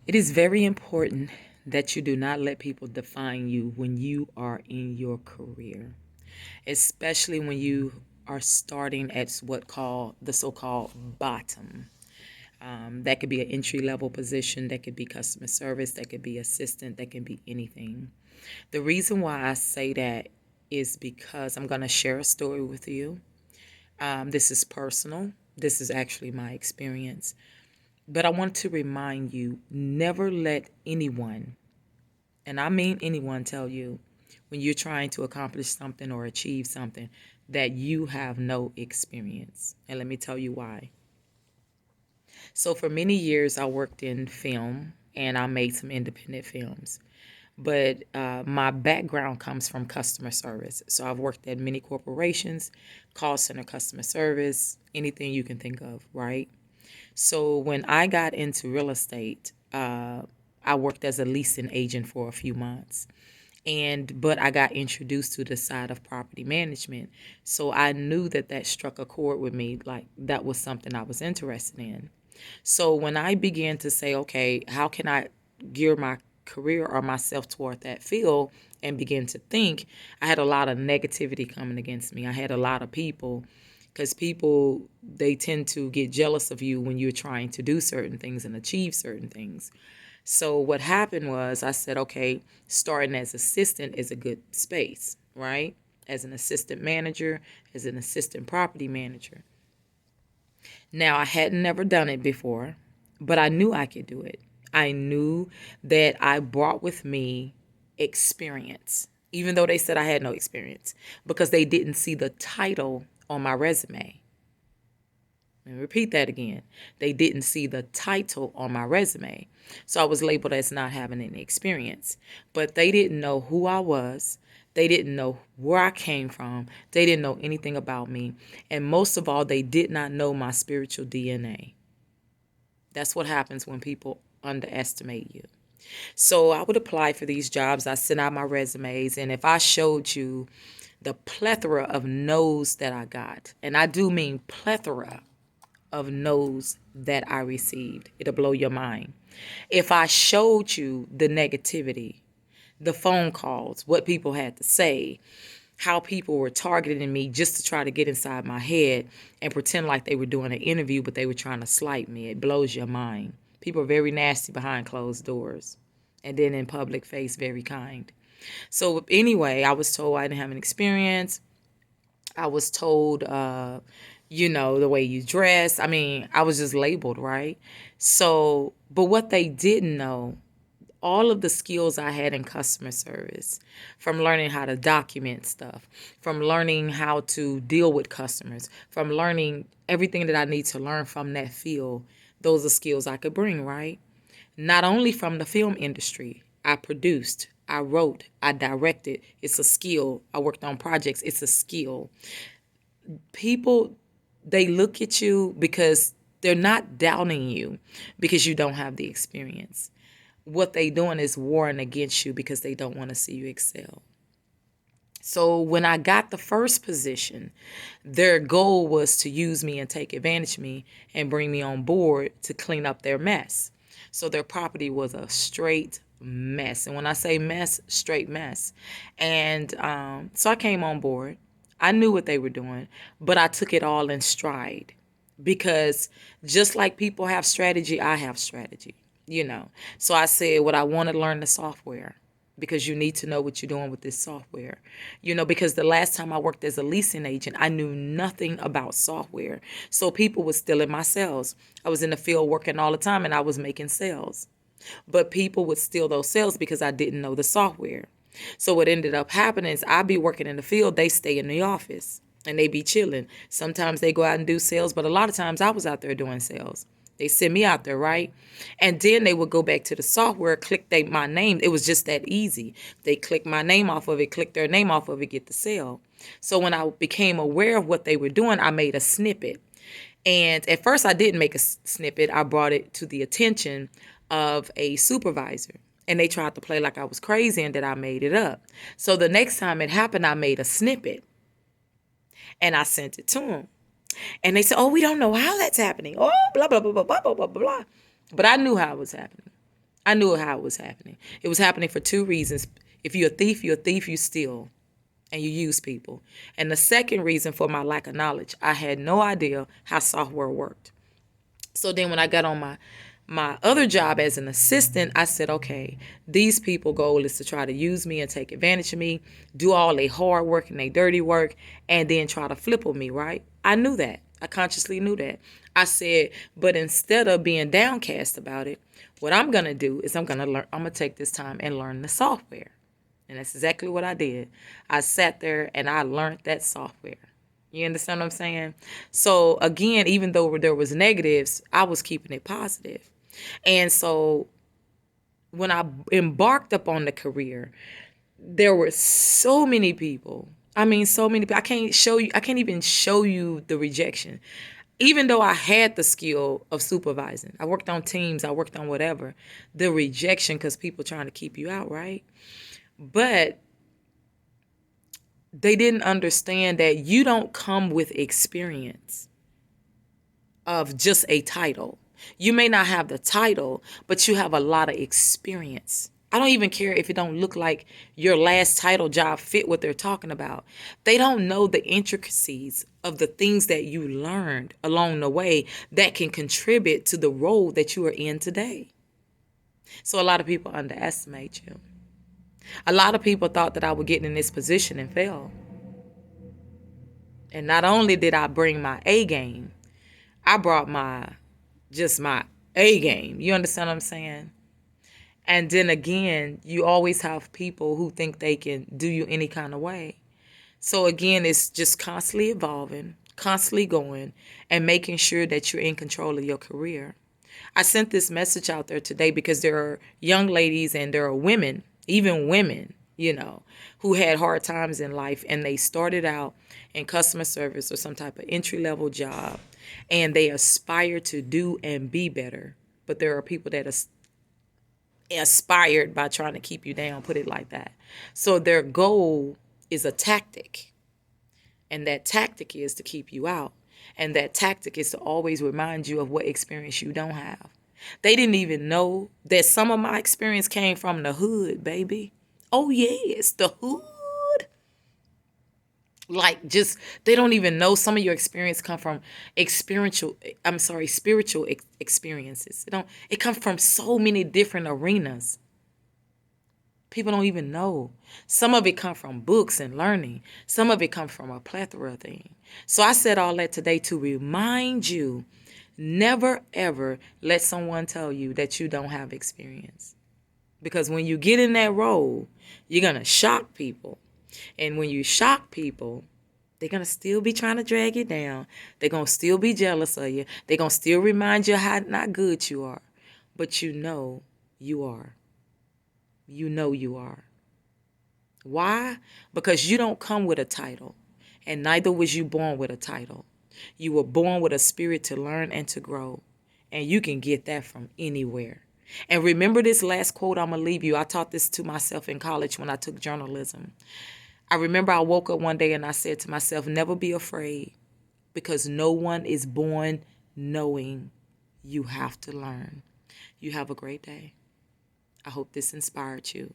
It is very important that you do not let people define you when you are in your career, especially when you are starting at what called the so-called bottom. That could be an entry level position, that could be customer service, that could be assistant, that can be anything. The reason why I say that is because I'm going to share a story with you. This is personal. This is actually my experience. But I want to remind you, never let anyone, and I mean anyone, tell you when you're trying to accomplish something or achieve something that you have no experience. And let me tell you why. So for many years, I worked in film and I made some independent films. But my background comes from customer service. So I've worked at many corporations, call center customer service, anything you can think of, right? So when I got into real estate, I worked as a leasing agent for a few months. But I got introduced to the side of property management. So I knew that that struck a chord with me, like that was something I was interested in. So when I began to say, okay, how can I gear my career or myself toward that field and begin to think, I had a lot of negativity coming against me. I had a lot of people, because people, they tend to get jealous of you when you're trying to do certain things and achieve certain things. So what happened was I said, okay, starting as assistant is a good space, right? As an assistant manager, as an assistant property manager. Now, I had never done it before, but I knew I could do it. I knew that I brought with me experience, even though they said I had no experience, because they didn't see the title on my resume. Let me repeat that again. They didn't see the title on my resume. So I was labeled as not having any experience. But they didn't know who I was. They didn't know where I came from. They didn't know anything about me. And most of all, they did not know my spiritual DNA. That's what happens when people underestimate you. So I would apply for these jobs. I sent out my resumes. And if I showed you the plethora of no's that I got, and I do mean plethora of no's that I received, it'll blow your mind. If I showed you the negativity, the phone calls, what people had to say, how people were targeting me just to try to get inside my head and pretend like they were doing an interview, but they were trying to slight me, it blows your mind. People are very nasty behind closed doors, and then in public face, very kind. So anyway, I was told I didn't have an experience. I was told, the way you dress. I mean, I was just labeled, right? So, but what they didn't know, all of the skills I had in customer service, from learning how to document stuff, from learning how to deal with customers, from learning everything that I need to learn from that field, those are skills I could bring, right? Not only from the film industry, I produced, I wrote, I directed. It's a skill. I worked on projects. It's a skill. People, they look at you because they're not doubting you because you don't have the experience. What they doing is warring against you because they don't want to see you excel. So when I got the first position, their goal was to use me and take advantage of me and bring me on board to clean up their mess. So their property was a straight mess. And when I say mess, straight mess. And so I came on board. I knew what they were doing, but I took it all in stride because just like people have strategy, I have strategy. So I said, what I want to learn the software because you need to know what you're doing with this software. Because the last time I worked as a leasing agent, I knew nothing about software. So people were stealing my sales. I was in the field working all the time and I was making sales. But people would steal those sales because I didn't know the software. So what ended up happening is I'd be working in the field, they stay in the office and they be chilling. Sometimes they go out and do sales, but a lot of times I was out there doing sales. They send me out there, right? And then they would go back to the software, my name. It was just that easy. They click my name off of it, click their name off of it, get the sale. So when I became aware of what they were doing, I made a snippet. And at first I didn't make a snippet. I brought it to the attention of a supervisor. And they tried to play like I was crazy and that I made it up. So the next time it happened, I made a snippet and I sent it to them. And they said, oh, we don't know how that's happening. Oh, blah, blah, blah, blah, blah, blah, blah, blah. But I knew how it was happening. I knew how it was happening. It was happening for two reasons. If you're a thief, you steal and you use people. And the second reason for my lack of knowledge, I had no idea how software worked. So then when I got on my other job as an assistant, I said, okay, these people goal is to try to use me and take advantage of me, do all their hard work and their dirty work, and then try to flip on me, right? I knew that. I consciously knew that. I said, but instead of being downcast about it, what I'm gonna do is I'm gonna take this time and learn the software. And that's exactly what I did. I sat there and I learned that software. You understand what I'm saying? So again, even though there was negatives, I was keeping it positive. And so when I embarked upon the career, there were so many people. I mean, so many people. I can't even show you the rejection. Even though I had the skill of supervising, I worked on teams, I worked on whatever, the rejection because people trying to keep you out, right? But they didn't understand that you don't come with experience of just a title. You may not have the title, but you have a lot of experience. I don't even care if it don't look like your last title job fit what they're talking about. They don't know the intricacies of the things that you learned along the way that can contribute to the role that you are in today. So a lot of people underestimate you. A lot of people thought that I would get in this position and fail. And not only did I bring my A game, I brought my A game. You understand what I'm saying? And then again, you always have people who think they can do you any kind of way. So again, it's just constantly evolving, constantly going, and making sure that you're in control of your career. I sent this message out there today because there are young ladies and there are women, even women, who had hard times in life and they started out in customer service or some type of entry level job and they aspire to do and be better. But there are people that are aspired by trying to keep you down, put it like that. So their goal is a tactic, and that tactic is to keep you out. And that tactic is to always remind you of what experience you don't have. They didn't even know that some of my experience came from the hood, baby. Oh, yes, the hood. Like, just, they don't even know some of your experience come from spiritual experiences. It comes from so many different arenas. People don't even know. Some of it come from books and learning. Some of it comes from a plethora of things. So I said all that today to remind you, never ever let someone tell you that you don't have experience. Because when you get in that role, you're going to shock people. And when you shock people, they're going to still be trying to drag you down. They're going to still be jealous of you. They're going to still remind you how not good you are. But you know you are. You know you are. Why? Because you don't come with a title, and neither was you born with a title. You were born with a spirit to learn and to grow, and you can get that from anywhere. And remember this last quote I'm going to leave you. I taught this to myself in college when I took journalism. I remember I woke up one day and I said to myself, never be afraid, because no one is born knowing. You have to learn. You have a great day. I hope this inspired you.